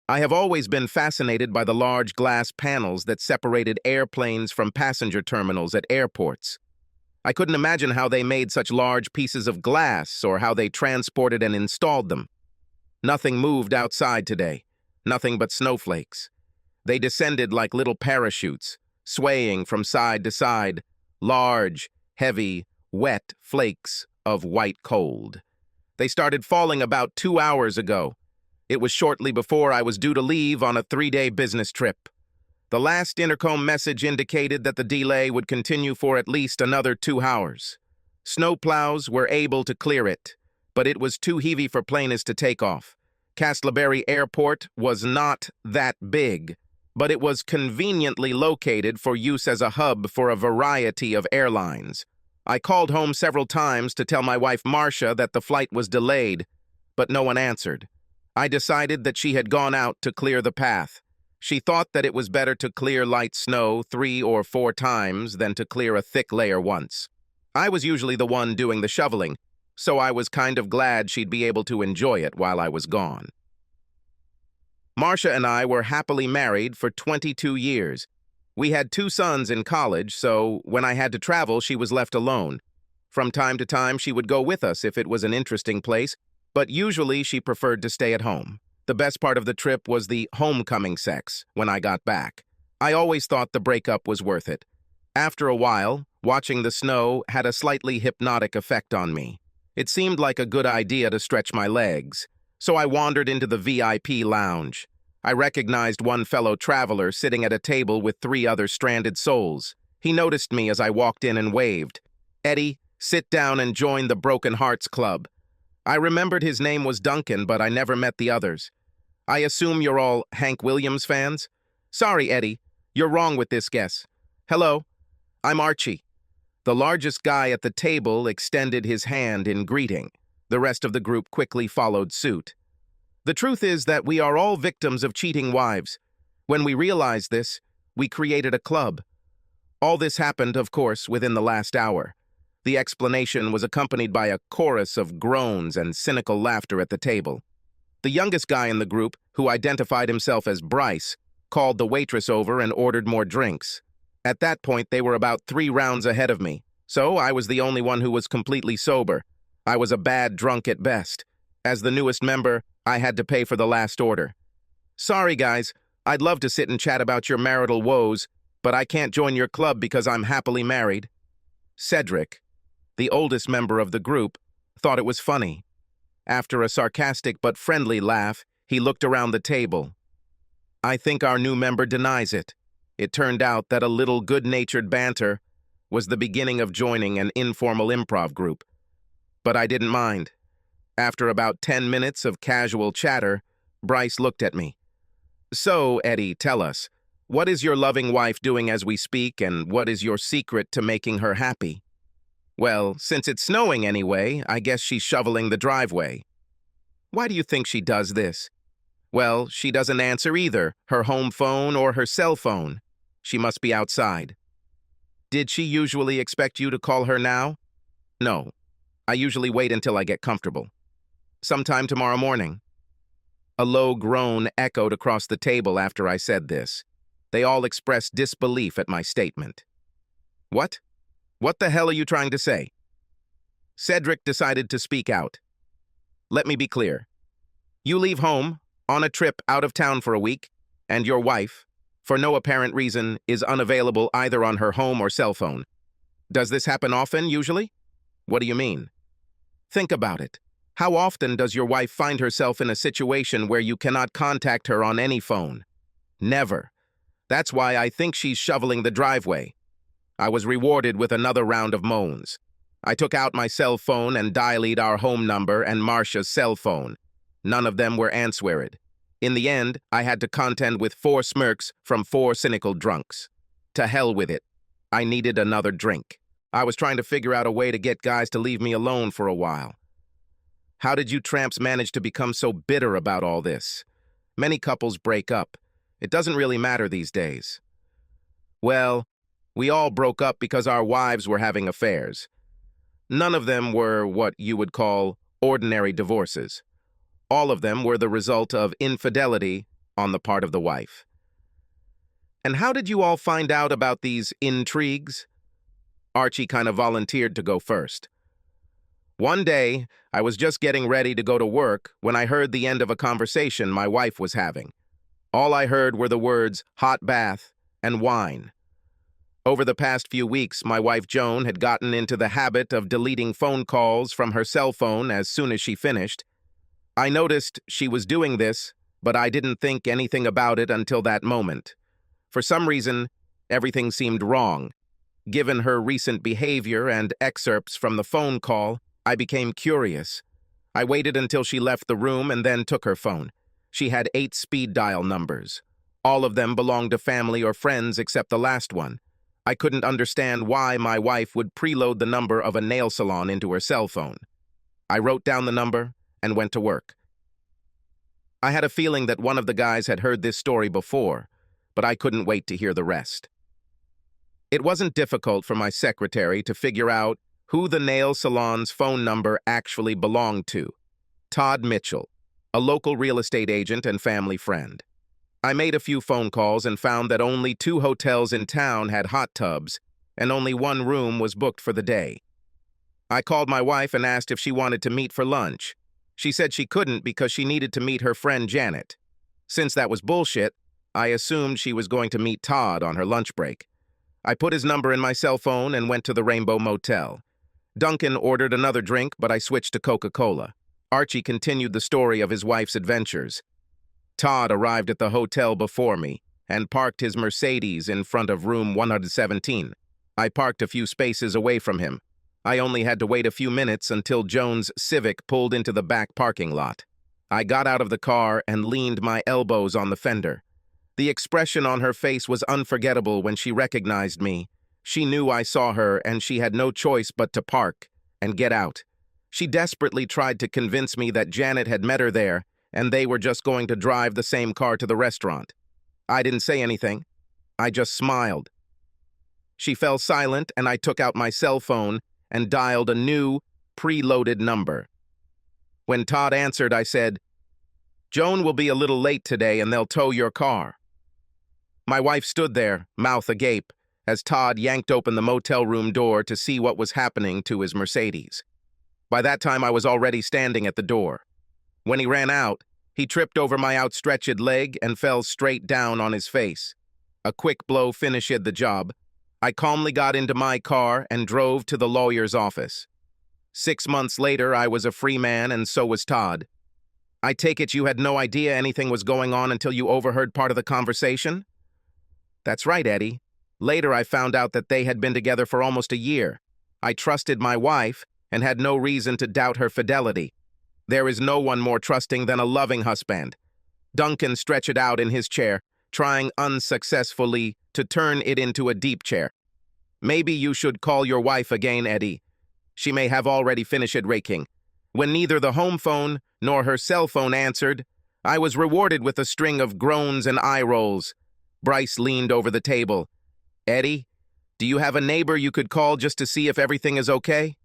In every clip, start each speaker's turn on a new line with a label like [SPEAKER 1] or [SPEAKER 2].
[SPEAKER 1] I have always been fascinated by the large glass panels that separated airplanes from passenger terminals at airports. I couldn't imagine how they made such large pieces of glass or how they transported and installed them. Nothing moved outside today, nothing but snowflakes. They descended like little parachutes, swaying from side to side, large, heavy, wet flakes of white cold. They started falling about 2 hours ago. It was shortly before I was due to leave on a 3-day business trip. The last intercom message indicated that the delay would continue for at least another 2 hours. Snowplows were able to clear it, but it was too heavy for planes to take off. Castleberry Airport was not that big, but it was conveniently located for use as a hub for a variety of airlines. I called home several times to tell my wife Marcia that the flight was delayed, but no one answered. I decided that she had gone out to clear the path. She thought that it was better to clear light snow 3 or 4 times than to clear a thick layer once. I was usually the one doing the shoveling, so I was kind of glad she'd be able to enjoy it while I was gone. Marcia and I were happily married for 22 years. We had 2 sons in college, so when I had to travel, she was left alone. From time to time, she would go with us if it was an interesting place, but usually she preferred to stay at home. The best part of the trip was the homecoming sex when I got back. I always thought the breakup was worth it. After a while, watching the snow had a slightly hypnotic effect on me. It seemed like a good idea to stretch my legs, so I wandered into the VIP lounge. I recognized one fellow traveler sitting at a table with 3 other stranded souls. He noticed me as I walked in and waved. "Eddie, sit down and join the Broken Hearts Club." I remembered his name was Duncan, but I never met the others. "I assume you're all Hank Williams fans?" "Sorry, Eddie. You're wrong with this guess. Hello, I'm Archie." The largest guy at the table extended his hand in greeting. The rest of the group quickly followed suit. The truth is that we are all victims of cheating wives. When we realized this, we created a club. All this happened, of course, within the last hour. The explanation was accompanied by a chorus of groans and cynical laughter at the table. The youngest guy in the group, who identified himself as Bryce, called the waitress over and ordered more drinks. At that point, they were about 3 rounds ahead of me, so I was the only one who was completely sober. I was a bad drunk at best. As the newest member, I had to pay for the last order. "Sorry, guys. I'd love to sit and chat about your marital woes, but I can't join your club because I'm happily married." Cedric, the oldest member of the group, thought it was funny. After a sarcastic but friendly laugh, he looked around the table. I think our new member denies it. It turned out that a little good-natured banter was the beginning of joining an informal improv group. But I didn't mind. After about 10 minutes of casual chatter, Bryce looked at me. "So, Eddie, tell us, what is your loving wife doing as we speak, and what is your secret to making her happy?" "Well, since it's snowing anyway, I guess she's shoveling the driveway." "Why do you think she does this?" "Well, she doesn't answer either her home phone or her cell phone. She must be outside." "Did she usually expect you to call her now?" "No. I usually wait until I get comfortable." "Sometime tomorrow morning." A low groan echoed across the table after I said this. They all expressed disbelief at my statement. "What? What the hell are you trying to say?" Cedric decided to speak out. "Let me be clear. You leave home, on a trip out of town for a week, and your wife, for no apparent reason, is unavailable either on her home or cell phone. Does this happen often, usually?" "What do you mean?" "Think about it. How often does your wife find herself in a situation where you cannot contact her on any phone?" "Never. That's why I think she's shoveling the driveway." I was rewarded with another round of moans. I took out my cell phone and dialed our home number and Marcia's cell phone. None of them were answered. In the end, I had to contend with 4 smirks from 4 cynical drunks. To hell with it. I needed another drink. I was trying to figure out a way to get guys to leave me alone for a while. How did you tramps manage to become so bitter about all this? Many couples break up. It doesn't really matter these days. Well, we all broke up because our wives were having affairs. None of them were what you would call ordinary divorces. All of them were the result of infidelity on the part of the wife. And how did you all find out about these intrigues? Archie kind of volunteered to go first. One day, I was just getting ready to go to work when I heard the end of a conversation my wife was having. All I heard were the words hot bath and wine. Over the past few weeks, my wife Joan had gotten into the habit of deleting phone calls from her cell phone as soon as she finished. I noticed she was doing this, but I didn't think anything about it until that moment. For some reason, everything seemed wrong. Given her recent behavior and excerpts from the phone call, I became curious. I waited until she left the room and then took her phone. She had 8 speed dial numbers. All of them belonged to family or friends except the last one. I couldn't understand why my wife would preload the number of a nail salon into her cell phone. I wrote down the number and went to work. I had a feeling that one of the guys had heard this story before, but I couldn't wait to hear the rest. It wasn't difficult for my secretary to figure out who the nail salon's phone number actually belonged to. Todd Mitchell, a local real estate agent and family friend. I made a few phone calls and found that only 2 hotels in town had hot tubs, and only 1 room was booked for the day. I called my wife and asked if she wanted to meet for lunch. She said she couldn't because she needed to meet her friend Janet. Since that was bullshit, I assumed she was going to meet Todd on her lunch break. I put his number in my cell phone and went to the Rainbow Motel. Duncan ordered another drink, but I switched to Coca-Cola. Archie continued the story of his wife's adventures. Todd arrived at the hotel before me and parked his Mercedes in front of room 117. I parked a few spaces away from him. I only had to wait a few minutes until Joan's Civic pulled into the back parking lot. I got out of the car and leaned my elbows on the fender. The expression on her face was unforgettable when she recognized me. She knew I saw her and she had no choice but to park and get out. She desperately tried to convince me that Janet had met her there and they were just going to drive the same car to the restaurant. I didn't say anything. I just smiled. She fell silent and I took out my cell phone and dialed a new, preloaded number. When Todd answered, I said, "Joan will be a little late today and they'll tow your car." My wife stood there, mouth agape, as Todd yanked open the motel room door to see what was happening to his Mercedes. By that time, I was already standing at the door. When he ran out, he tripped over my outstretched leg and fell straight down on his face. A quick blow finished the job. I calmly got into my car and drove to the lawyer's office. 6 months later, I was a free man and so was Todd. I take it you had no idea anything was going on until you overheard part of the conversation? That's right, Eddie. Later, I found out that they had been together for almost a year. I trusted my wife and had no reason to doubt her fidelity. There is no one more trusting than a loving husband. Duncan stretched out in his chair, trying unsuccessfully to turn it into a deep chair. Maybe you should call your wife again, Eddie. She may have already finished raking. When neither the home phone nor her cell phone answered, I was rewarded with a string of groans and eye rolls. Bryce leaned over the table. "Eddie, do you have a neighbor you could call just to see if everything is okay?"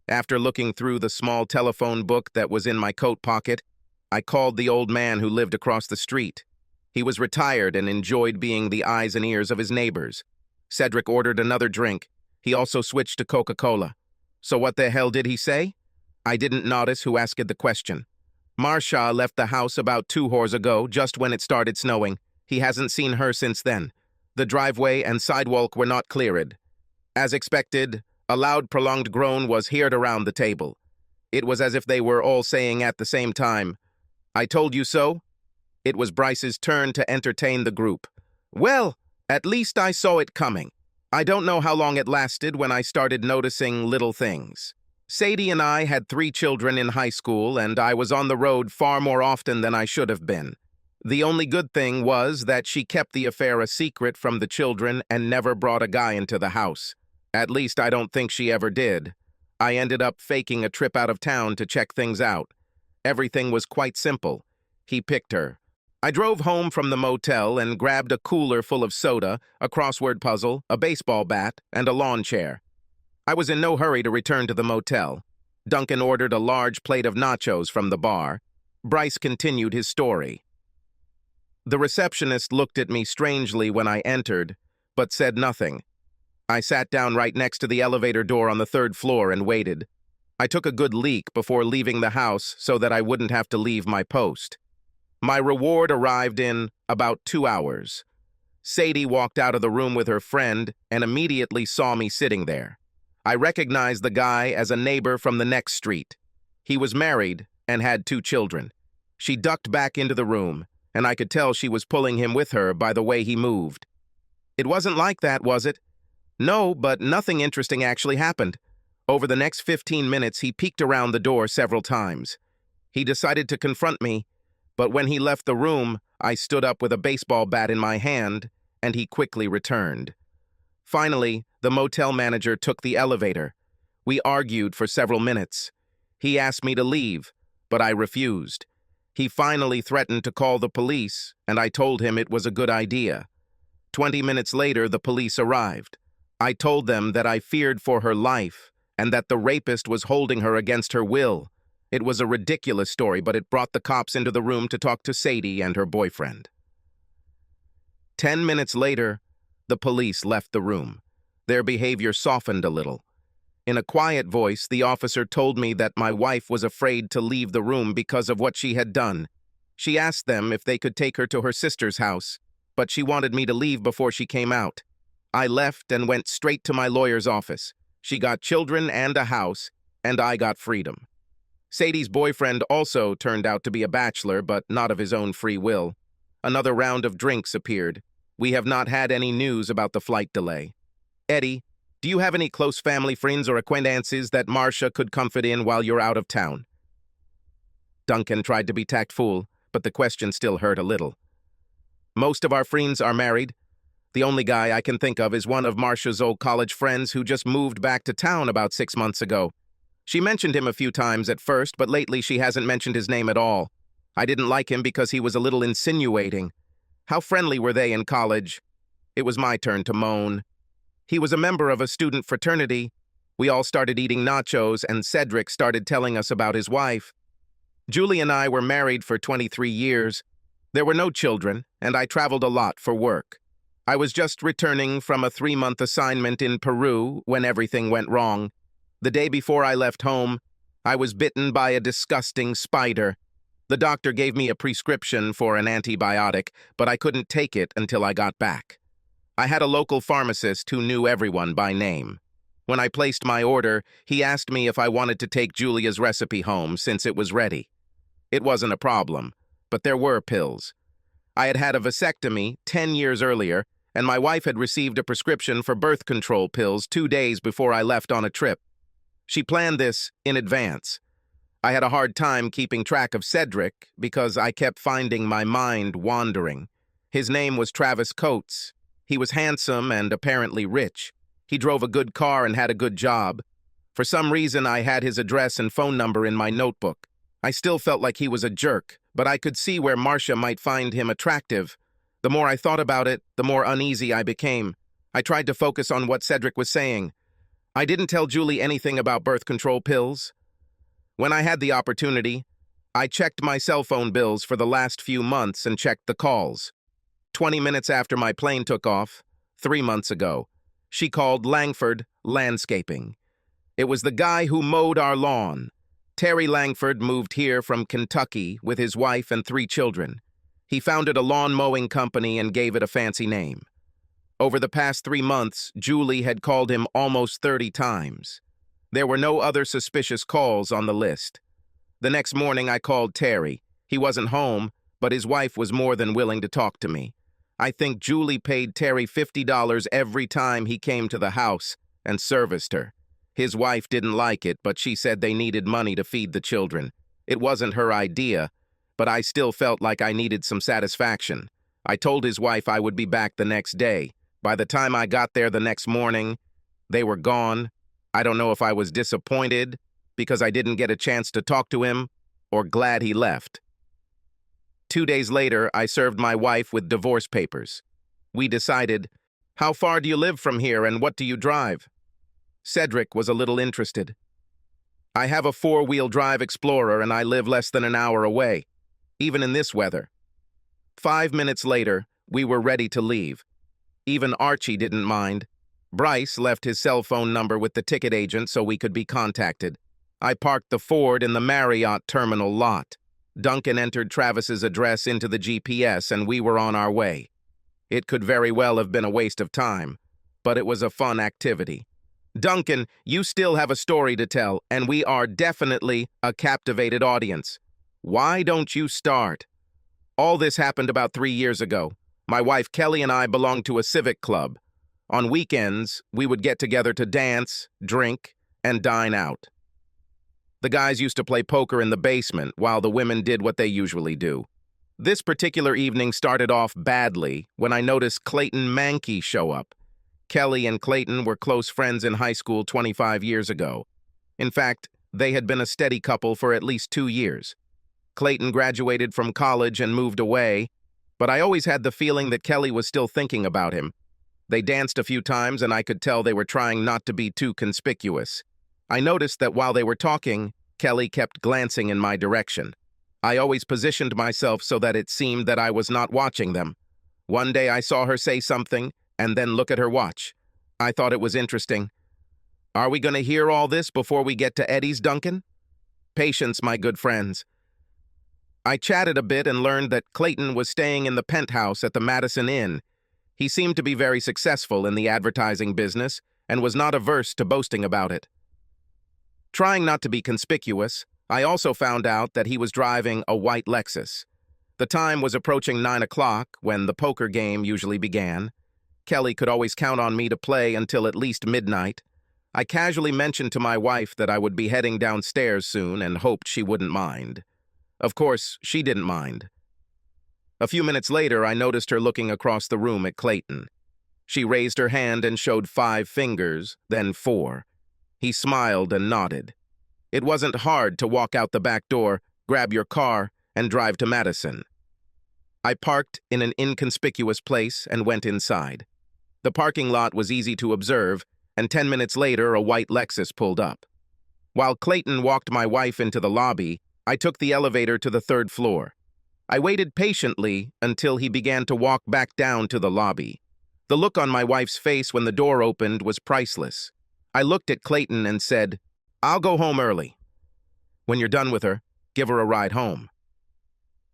[SPEAKER 1] After looking through the small telephone book that was in my coat pocket, I called the old man who lived across the street. He was retired and enjoyed being the eyes and ears of his neighbors. Cedric ordered another drink. He also switched to Coca-Cola. So what the hell did he say? I didn't notice who asked the question. Marsha left the house about 2 hours ago, just when it started snowing. He hasn't seen her since then. The driveway and sidewalk were not cleared. As expected, a loud, prolonged groan was heard around the table. It was as if they were all saying at the same time, "I told you so." It was Bryce's turn to entertain the group. "Well, at least I saw it coming. I don't know how long it lasted when I started noticing little things. Sadie and I had 3 children in high school, and I was on the road far more often than I should have been. The only good thing was that she kept the affair a secret from the children and never brought a guy into the house. At least I don't think she ever did. I ended up faking a trip out of town to check things out. Everything was quite simple. He picked her. I drove home from the motel and grabbed a cooler full of soda, a crossword puzzle, a baseball bat, and a lawn chair. I was in no hurry to return to the motel. Duncan ordered a large plate of nachos from the bar. Bryce continued his story. The receptionist looked at me strangely when I entered, but said nothing. I sat down right next to the elevator door on the third floor and waited. I took a good leak before leaving the house so that I wouldn't have to leave my post. My reward arrived in about 2 hours. Sadie walked out of the room with her friend and immediately saw me sitting there. I recognized the guy as a neighbor from the next street. He was married and had 2 children. She ducked back into the room, and I could tell she was pulling him with her by the way he moved. It wasn't like that, was it? No, but nothing interesting actually happened. Over the next 15 minutes, he peeked around the door several times. He decided to confront me, but when he left the room, I stood up with a baseball bat in my hand, and he quickly returned. Finally, the motel manager took the elevator. We argued for several minutes. He asked me to leave, but I refused. He finally threatened to call the police, and I told him it was a good idea. 20 minutes later, the police arrived. I told them that I feared for her life and that the rapist was holding her against her will. It was a ridiculous story, but it brought the cops into the room to talk to Sadie and her boyfriend. 10 minutes later, the police left the room. Their behavior softened a little. In a quiet voice, the officer told me that my wife was afraid to leave the room because of what she had done. She asked them if they could take her to her sister's house, but she wanted me to leave before she came out. I left and went straight to my lawyer's office. She got children and a house, and I got freedom. Sadie's boyfriend also turned out to be a bachelor, but not of his own free will. Another round of drinks appeared. We have not had any news about the flight delay. Eddie, do you have any close family friends or acquaintances that Marcia could comfort in while you're out of town? Duncan tried to be tactful, but the question still hurt a little. Most of our friends are married. The only guy I can think of is one of Marcia's old college friends who just moved back to town about 6 months ago. She mentioned him a few times at first, but lately she hasn't mentioned his name at all. I didn't like him because he was a little insinuating. How friendly were they in college? It was my turn to moan. He was a member of a student fraternity. We all started eating nachos, and Cedric started telling us about his wife. Julie and I were married for 23 years. There were no children, and I traveled a lot for work. I was just returning from a 3-month assignment in Peru when everything went wrong. The day before I left home, I was bitten by a disgusting spider. The doctor gave me a prescription for an antibiotic, but I couldn't take it until I got back. I had a local pharmacist who knew everyone by name. When I placed my order, he asked me if I wanted to take Julia's recipe home since it was ready. It wasn't a problem, but there were pills. I had had a vasectomy 10 years earlier, and my wife had received a prescription for birth control pills 2 days before I left on a trip. She planned this in advance. I had a hard time keeping track of Cedric because I kept finding my mind wandering. His name was Travis Coates. He was handsome and apparently rich. He drove a good car and had a good job. For some reason, I had his address and phone number in my notebook. I still felt like he was a jerk, but I could see where Marcia might find him attractive. The more I thought about it, the more uneasy I became. I tried to focus on what Cedric was saying. I didn't tell Julie anything about birth control pills. When I had the opportunity, I checked my cell phone bills for the last few months and checked the calls. 20 minutes after my plane took off, 3 months ago, she called Langford Landscaping. It was the guy who mowed our lawn. Terry Langford moved here from Kentucky with his wife and 3 children. He founded a lawn mowing company and gave it a fancy name. Over the past 3 months, Julie had called him almost 30 times. There were no other suspicious calls on the list. The next morning, I called Terry. He wasn't home, but his wife was more than willing to talk to me. I think Julie paid Terry $50 every time he came to the house and serviced her. His wife didn't like it, but she said they needed money to feed the children. It wasn't her idea, but I still felt like I needed some satisfaction. I told his wife I would be back the next day. By the time I got there the next morning, they were gone. I don't know if I was disappointed because I didn't get a chance to talk to him or glad he left. 2 days later, I served my wife with divorce papers. We decided, how far do you live from here and what do you drive? Cedric was a little interested. I have a 4-wheel drive Explorer and I live less than an hour away, even in this weather. 5 minutes later, we were ready to leave. Even Archie didn't mind. Bryce left his cell phone number with the ticket agent so we could be contacted. I parked the Ford in the Marriott terminal lot. Duncan entered Travis's address into the GPS and we were on our way. It could very well have been a waste of time, but it was a fun activity. Duncan, you still have a story to tell, and we are definitely a captivated audience. Why don't you start? All this happened about 3 years ago. My wife Kelly and I belonged to a civic club. On weekends, we would get together to dance, drink, and dine out. The guys used to play poker in the basement while the women did what they usually do. This particular evening started off badly when I noticed Clayton Mankey show up. Kelly and Clayton were close friends in high school 25 years ago. In fact, they had been a steady couple for at least 2 years. Clayton graduated from college and moved away, but I always had the feeling that Kelly was still thinking about him. They danced a few times and I could tell they were trying not to be too conspicuous. I noticed that while they were talking, Kelly kept glancing in my direction. I always positioned myself so that it seemed that I was not watching them. One day I saw her say something and then look at her watch. I thought it was interesting. Are we going to hear all this before we get to Eddie's, Duncan? Patience, my good friends. I chatted a bit and learned that Clayton was staying in the penthouse at the Madison Inn. He seemed to be very successful in the advertising business and was not averse to boasting about it. Trying not to be conspicuous, I also found out that he was driving a white Lexus. The time was approaching 9 o'clock when the poker game usually began. Kelly could always count on me to play until at least midnight. I casually mentioned to my wife that I would be heading downstairs soon and hoped she wouldn't mind. Of course, she didn't mind. A few minutes later, I noticed her looking across the room at Clayton. She raised her hand and showed 5 fingers, then 4. He smiled and nodded. It wasn't hard to walk out the back door, grab your car, and drive to Madison. I parked in an inconspicuous place and went inside. The parking lot was easy to observe, and 10 minutes later, a white Lexus pulled up. While Clayton walked my wife into the lobby, I took the elevator to the 3rd floor. I waited patiently until he began to walk back down to the lobby. The look on my wife's face when the door opened was priceless. I looked at Clayton and said, "I'll go home early." When you're done with her, give her a ride home.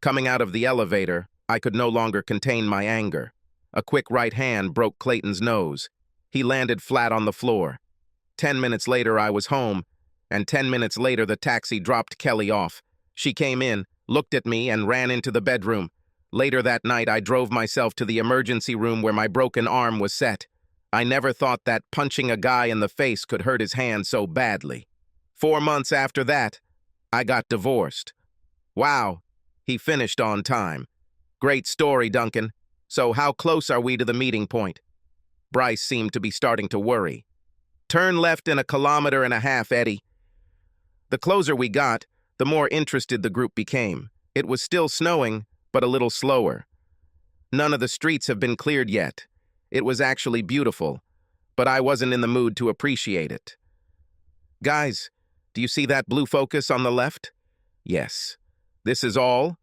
[SPEAKER 1] Coming out of the elevator, I could no longer contain my anger. A quick right hand broke Clayton's nose. He landed flat on the floor. 10 minutes later, I was home, and 10 minutes later, the taxi dropped Kelly off. She came in, looked at me, and ran into the bedroom. Later that night, I drove myself to the emergency room where my broken arm was set. I never thought that punching a guy in the face could hurt his hand so badly. 4 months after that, I got divorced. Wow, he finished on time. Great story, Duncan. So how close are we to the meeting point? Bryce seemed to be starting to worry. Turn left in 1.5 kilometers, Eddie. The closer we got, the more interested the group became. It was still snowing, but a little slower. None of the streets have been cleared yet. It was actually beautiful, but I wasn't in the mood to appreciate it. Guys, do you see that blue focus on the left? Yes. This is all?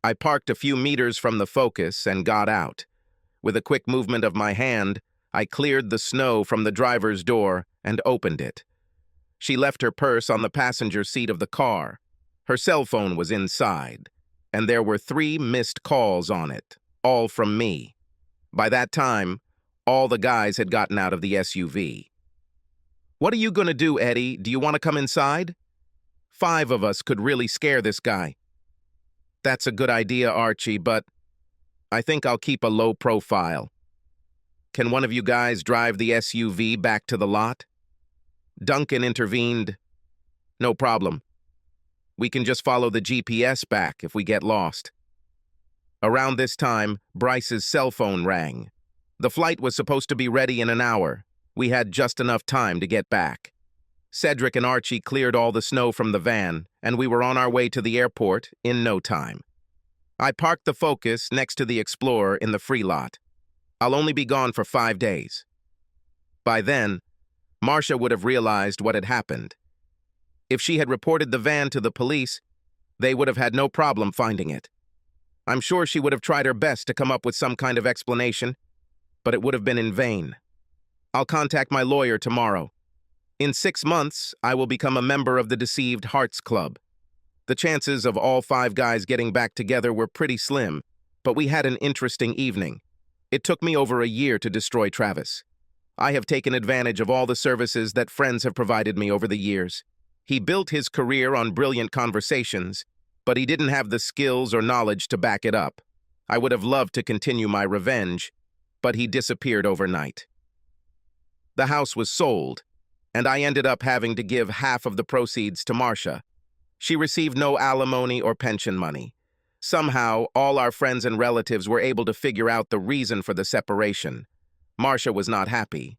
[SPEAKER 1] I parked a few meters from the focus and got out. With a quick movement of my hand, I cleared the snow from the driver's door and opened it. She left her purse on the passenger seat of the car. Her cell phone was inside, and there were 3 missed calls on it, all from me. By that time, all the guys had gotten out of the SUV. What are you going to do, Eddie? Do you want to come inside? 5 of us could really scare this guy. That's a good idea, Archie, but I think I'll keep a low profile. Can one of you guys drive the SUV back to the lot? Duncan intervened. No problem. We can just follow the GPS back if we get lost. Around this time, Bryce's cell phone rang. The flight was supposed to be ready in an hour. We had just enough time to get back. Cedric and Archie cleared all the snow from the van, and we were on our way to the airport in no time. I parked the Focus next to the Explorer in the free lot. I'll only be gone for 5 days. By then, Marcia would have realized what had happened. If she had reported the van to the police, they would have had no problem finding it. I'm sure she would have tried her best to come up with some kind of explanation, but it would have been in vain. I'll contact my lawyer tomorrow. In 6 months, I will become a member of the Deceived Hearts Club. The chances of all 5 guys getting back together were pretty slim, but we had an interesting evening. It took me over a year to destroy Travis. I have taken advantage of all the services that friends have provided me over the years. He built his career on brilliant conversations, but he didn't have the skills or knowledge to back it up. I would have loved to continue my revenge, but he disappeared overnight. The house was sold, and I ended up having to give half of the proceeds to Marcia. She received no alimony or pension money. Somehow, all our friends and relatives were able to figure out the reason for the separation. Marcia was not happy.